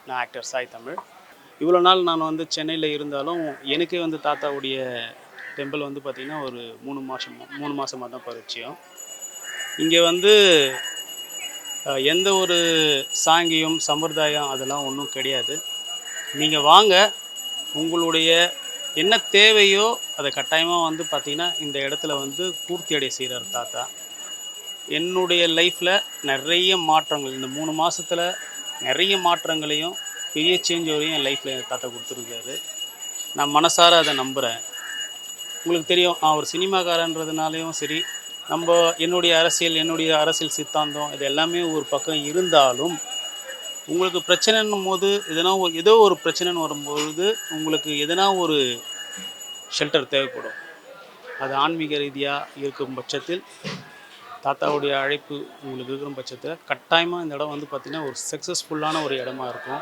நான் ஆக்டர் சாய் தமிழ். இவ்வளோ நாள் நான் வந்து சென்னையில் இருந்தாலும் எனக்கே வந்து தாத்தாவுடைய டெம்பிள் வந்து பார்த்திங்கன்னா ஒரு 3 மாதமாக தான் பரிச்சயம். இங்கே வந்து எந்த ஒரு சாங்கியம் சம்பிரதாயம் அதெல்லாம் ஒன்றும் கிடையாது. நீங்கள் வாங்க, உங்களுடைய என்ன தேவையோ அதை கட்டாயமாக வந்து பார்த்திங்கன்னா இந்த இடத்துல வந்து பூர்த்தி அடைய செய்கிறார் தாத்தா. என்னுடைய லைஃப்பில் நிறைய மாற்றங்கள் இந்த 3 மாதத்தில் நிறைய மாற்றங்களையும் பெரிய சேஞ்ச் வரையும் என் லைஃப்பில் என் தாத்தா கொடுத்துருக்காரு. நான் மனசார அதை நம்புகிறேன். உங்களுக்கு தெரியும், நான் ஒரு சினிமாக்காரன்றதுனாலையும் சரி, என்னுடைய அரசியல் சித்தாந்தம் இது எல்லாமே ஒரு பக்கம் இருந்தாலும், உங்களுக்கு பிரச்சனைன்னும் போது ஏதோ ஒரு பிரச்சனைன்னு வரும்பொழுது உங்களுக்கு எதனா ஒரு ஷெல்டர் தேவைப்படும். அது ஆன்மீக ரீதியாக இருக்கும் பட்சத்தில் தாத்தாவுடைய அழைப்பு உங்களுக்கு இருக்கிற பட்சத்தில் கட்டாயமாக இந்த இடம் வந்து பார்த்திங்கன்னா ஒரு சக்ஸஸ்ஃபுல்லான ஒரு இடமா இருக்கும்.